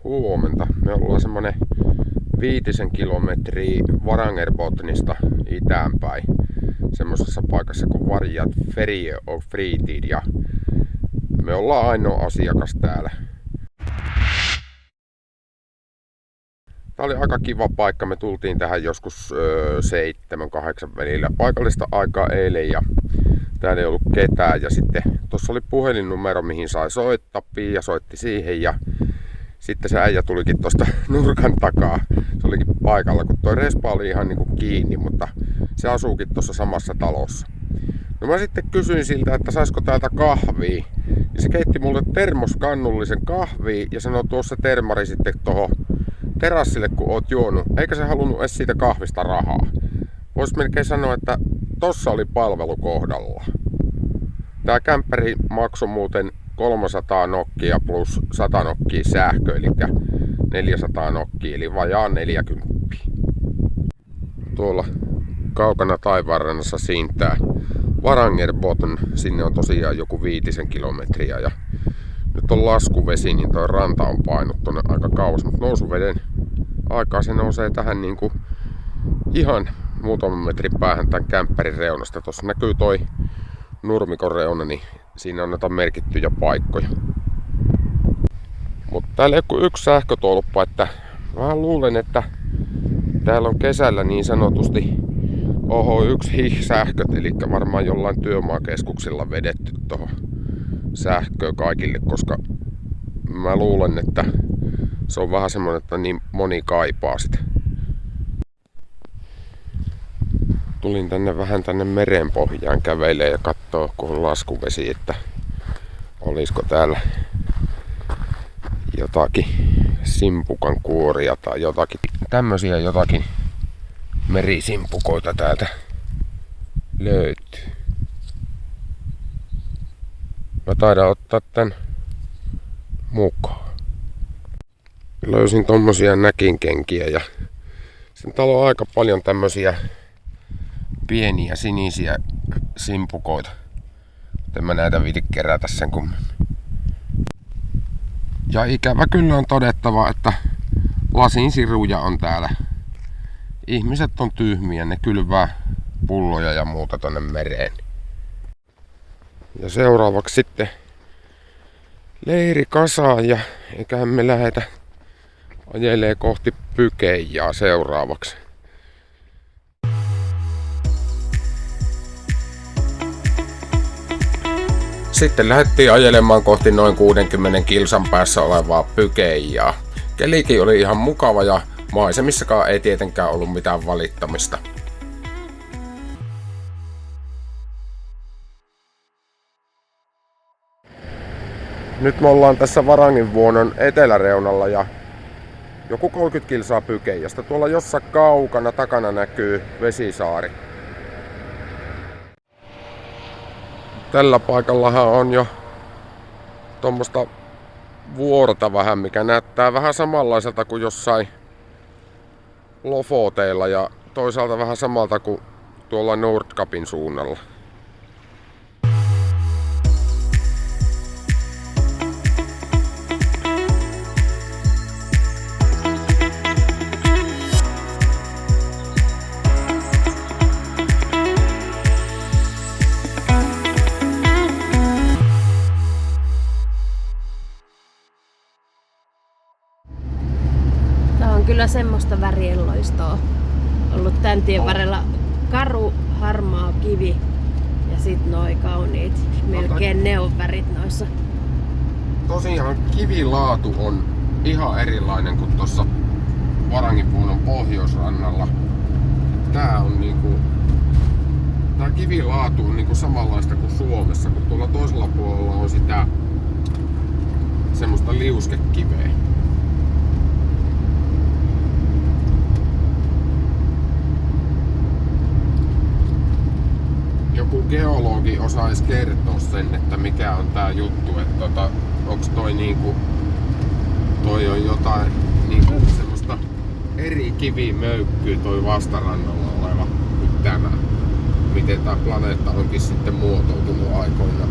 Huomenta. Me ollaan semmonen 5 kilometriä Varangerbotnista itäänpäin. Semmosessa paikassa kuin Varjat Ferie och Fritid. Ja me ollaan ainoa asiakas täällä. Tää oli aika kiva paikka. Me tultiin tähän joskus 7-8 välillä paikallista aikaa eilen ja täällä ei ollut ketään. Ja sitten tossa oli puhelinnumero mihin sai soittaa. Pia soitti siihen ja sitten se äijä tulikin tosta nurkan takaa. Se olikin paikalla, kun toi respa oli ihan niinku kiinni, mutta se asuukin tossa samassa talossa. No mä sitten kysyin siltä, että saisiko täältä kahvia. Ja se keitti mulle termoskannullisen kahvia ja sanoi tuossa termari sitten tohon terassille, kun oot juonut. Eikä se halunnut edes siitä kahvista rahaa. Vois melkein sanoa, että tossa oli palvelu kohdalla. Tää kämppäri maksoi muuten 300 nokkia plus 100 nokkia sähkö, eli 400 nokkia, eli vajaan 40. Tuolla kaukana taivaanrannassa siintää Varangerbotn, sinne on tosiaan joku 5 kilometriä ja nyt on laskuvesi, niin toi ranta on painut tonne aika kauas, mutta nousuveden aikaa se nousee tähän niinku ihan muutaman metrin päähän tämän kämppärin reunasta. Tuossa näkyy toi nurmikon reuna, niin siinä on näitä merkittyjä paikkoja. Mutta täällä ei ole kuin yksi sähkötolppa, että mä luulen, että täällä on kesällä niin sanotusti OH1 sähköt, eli varmaan jollain työmaakeskuksilla vedetty tuohon sähköä kaikille, koska mä luulen, että se on vähän semmoinen, että niin moni kaipaa sitä. Tulin tänne merenpohjaan kävelemään ja katsoo, kun on laskuvesi, että olisiko täällä jotakin simpukan kuoria tai jotakin merisimpukoita täältä löytyy. Mä taidan ottaa tän mukaan. Löysin tommosia näkinkenkiä ja sen talo on aika paljon tämmösiä pieniä sinisiä simpukoita. En mä näitä viiti kerätä sen kummemmin. Ja ikävä kyllä on todettava, että lasinsiruja on täällä. Ihmiset on tyhmiä, ne kylvää pulloja ja muuta tonne mereen. Ja seuraavaksi sitten leiri kasaan ja eiköhän me lähetä ajelee kohti Pykeijaa seuraavaksi. Sitten lähdettiin ajelemaan kohti noin 60 kilsan päässä olevaa Pykeijaa. Kelikin oli ihan mukava ja maisemissakaan ei tietenkään ollut mitään valittamista. Nyt me ollaan tässä Varanginvuonon eteläreunalla ja joku 30 kilsaa Pykeijasta. Tuolla jossain kaukana takana näkyy Vesisaari. Tällä paikallahan on jo tuommoista vuorta vähän, mikä näyttää vähän samanlaiselta kuin jossain Lofoteilla ja toisaalta vähän samalta kuin tuolla Nordkapin suunnalla. Kyllä semmoista värienloistoa ollut tän tien varrella. Karu, harmaa kivi ja sit noi kauniit, melkein neonvärit noissa. Tosiaan kivilaatu on ihan erilainen kuin tuossa Varanginvuonon pohjoisrannalla. Tää kivilaatu on niinku samanlaista kuin Suomessa, kun tuolla toisella puolella on sitä semmoista liuskekiveä. Joku geologi osaisi kertoa sen, että mikä on tää juttu, että onks toi on jotain semmoista eri kivimöykkyä toi vastarannalla oleva kuin tämä. Miten tää planeetta onkin sitten muotoutunut aikoinaan.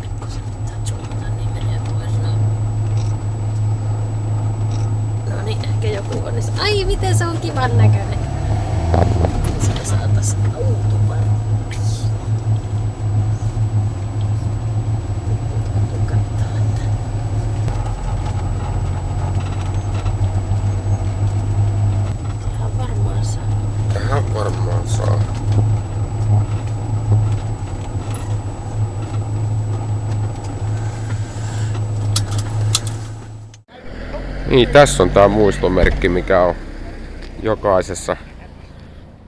Pikkusen zoomata niille. joku on. Ai miten se on kivan näköinen. Se saatais autumaan. Tähän varmaan saa. Niin, tässä on tää muistomerkki, mikä on jokaisessa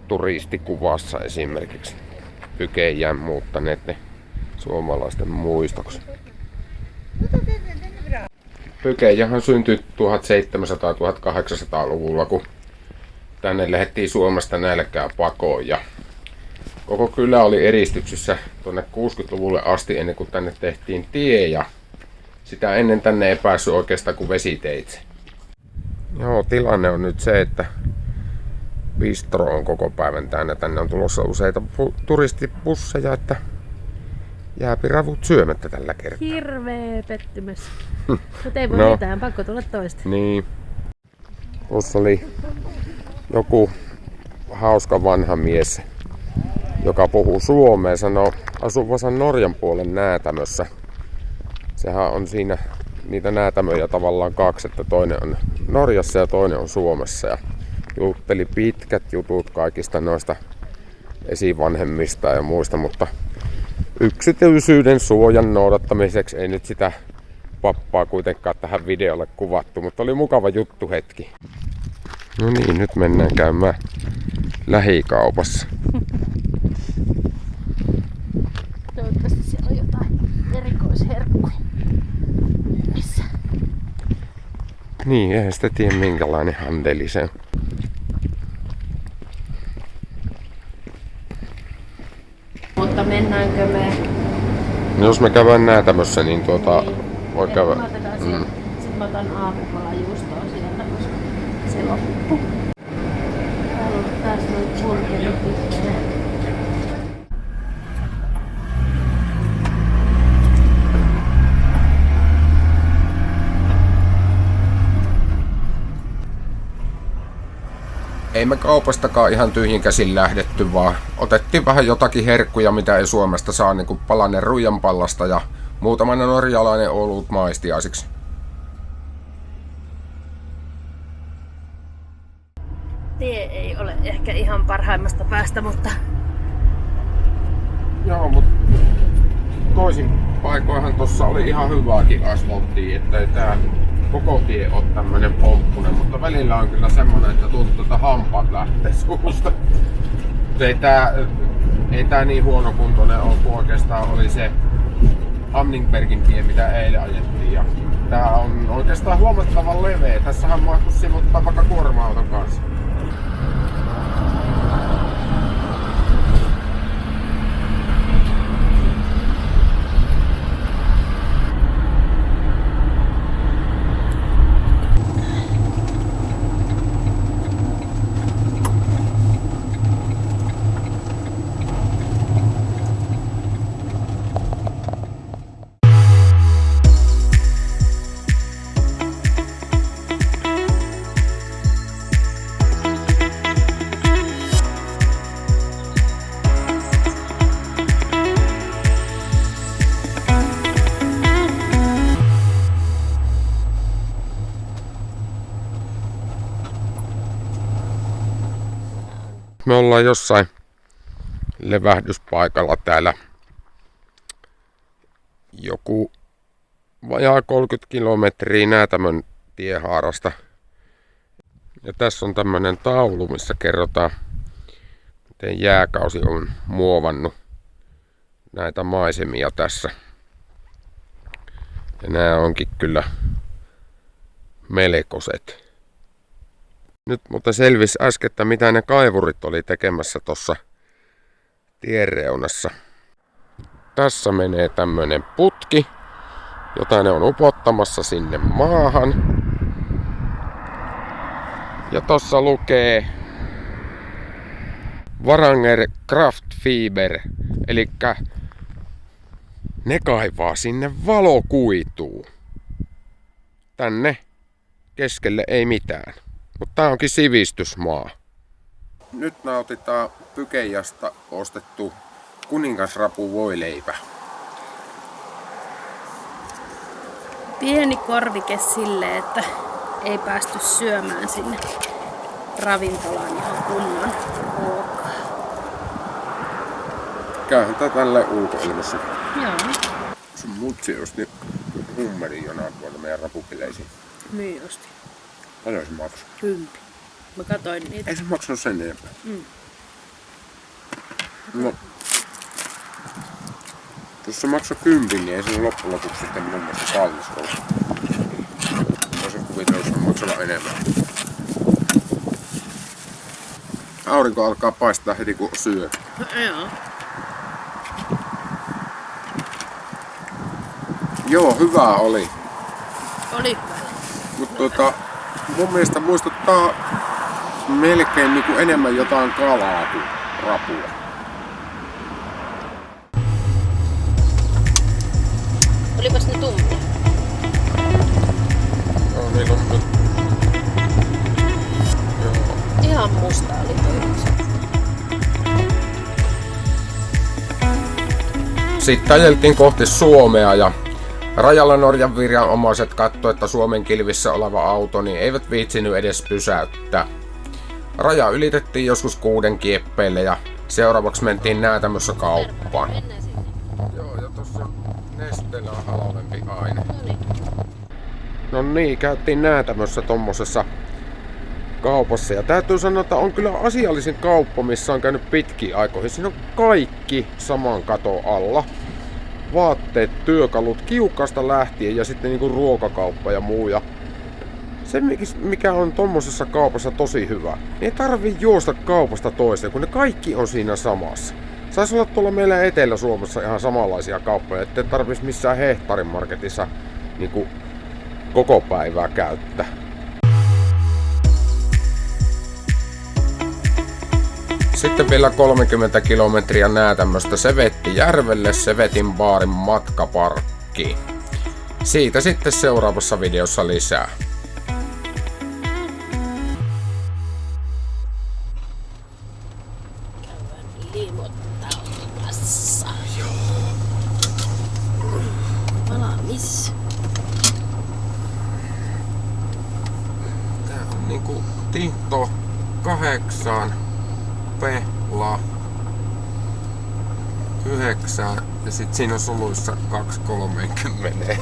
turistikuvassa esimerkiksi Pykejään muuttaneet ne suomalaisten muistoksi. Pykejähän syntyi 1700-1800-luvulla, kun tänne lähdettiin Suomesta nälkää pakoon. Ja koko kylä oli eristyksissä tuonne 60-luvulle asti ennen kuin tänne tehtiin tie. Ja sitä ennen tänne ei päässyt oikeastaan kuin vesiteitse. Joo, tilanne on nyt se, että bistro on koko päivän täynnä. Tänne on tulossa useita turistibusseja, että jääpi ravut syömättä tällä kertaa. Hirveä pettymys. Mutta ei voi mitään, pakko tulla toista. Niin. Tuossa oli joku hauska vanha mies, joka puhuu suomea, sanoo asuvansa Norjan puolen Näätämössä. Sehän on siinä niitä näätämöjä tavallaan kaksi, että toinen on Norjassa ja toinen on Suomessa. Ja jutteli pitkät jutut kaikista noista esivanhemmista ja muista, mutta yksityisyyden suojan noudattamiseksi ei nyt sitä pappaa kuitenkaan tähän videolle kuvattu, mutta oli mukava juttuhetki. No niin, nyt mennään käymään lähikaupassa. Toivottavasti siellä on jotain erikoisherkkuja. Missä? Niin, eihän sitä tiedä minkälainen handeli se on. Mutta mennäänkö me? No, jos me käydään Näätämössä, niin voi käydä. Sitten mä otan aamupalajuustoa sieltä, koska se loppuu. Täällä on taas noita burgeripyttejä. Ei me kaupastakaan ihan tyhjin käsin lähdetty, vaan otettiin vähän jotakin herkkuja, mitä ei Suomesta saa, niin kuin palanen ruijanpallasta ja muutama norjalainen olut maistiaisiksi. Tie ei ole ehkä ihan parhaimmasta päästä, mutta... Joo, mutta toisin paikoinhan tossa oli ihan hyvääkin asfalttia, ettei tää koko tie ole tämmönen pomppunen, mutta välillä on kyllä semmonen, että tuntuu, että hampaat lähtee suusta. Ei tää niin huonokuntoinen ole, kuin oikeastaan oli se Hamningbergin tie, mitä eilen ajettiin. Ja tää on oikeastaan huomattavan leveä. Tässähän mahtuisi sivuttaa vaikka kuorma-auton kanssa. Me ollaan jossain levähdyspaikalla täällä joku vajaa 30 kilometriä Näätämön tiehaarasta. Ja tässä on tämmönen taulu, missä kerrotaan, miten jääkausi on muovannut näitä maisemia tässä. Ja nämä onkin kyllä melkoiset. Nyt mutta selvisi äsken, että mitä ne kaivurit oli tekemässä tuossa tienreunassa. Tässä menee tämmönen putki, jota ne on upottamassa sinne maahan. Ja tossa lukee Varanger Kraftfiber, eli ne kaivaa sinne valokuituun. Tänne keskelle ei mitään. Mutta tää onkin sivistysmaa. Nyt nautitaan Pykejasta ostettu kuningasrapu voileipä. Pieni korvike silleen, että ei päästy syömään sinne ravintolaan ihan kunnon ruokaa. Käyhän tää tälleen ulkoilmassa. Joo. Sun mutsi osti hummerin jonain vuonna meidän rapupileisiin. Myy osti. Paljon se maksoi? 10. Mä katoin niitä. Ei se maksanut sen enempää. No. Jos se maksoi 10, niin ei se loppujen lopuksi sitten mun mielestä kallis ollut. Voisin kuvitella, että se maksaa enemmän. Aurinko alkaa paistaa heti kun syö. Joo. Joo, hyvää oli. Oli hyvä. Mutta mun mielestä muistuttaa melkein niinku enemmän jotain kalaa kuin rapua. Olipas ne tummia? Joo, niillä on nyt. Joo. Ihan musta oli toi yksi. Sitten ajeltiin kohti Suomea ja rajalla Norjan viranomaiset katsoi, että Suomen kilvissä oleva auto niin eivät viitsinyt edes pysäyttää. Raja ylitettiin joskus 6 kieppeille ja seuraavaksi mentiin Näätämössä kauppaan. Joo, ja tossa Nesteellä on halvempi aine. No niin, käytiin Näätämössä tommosessa kaupassa ja täytyy sanoa, että on kyllä asiallisin kauppa, missä on käynyt pitkiin aikoihin. Siinä on kaikki saman katon alla. Vaatteet, työkalut, kiukasta lähtien ja sitten niinku ruokakauppa ja muu. Ja se mikä on tommosessa kaupassa tosi hyvä, niin ei tarvii juosta kaupasta toiseen, kun ne kaikki on siinä samassa. Saisi olla tuolla meillä Etelä-Suomessa ihan samanlaisia kauppoja, ettei tarvitsisi missään hehtaarimarketissa niinku koko päivää käyttää. Sitten vielä 30 kilometriä Näätämöstä Sevettijärvelle Sevetin baarin matkaparkkiin. Siitä sitten seuraavassa videossa lisää. Käydään liimottautumassa. Valmis. Tää on niinku Tinto 8. Pehla 9 ja sit siinä on suluissa 2.30.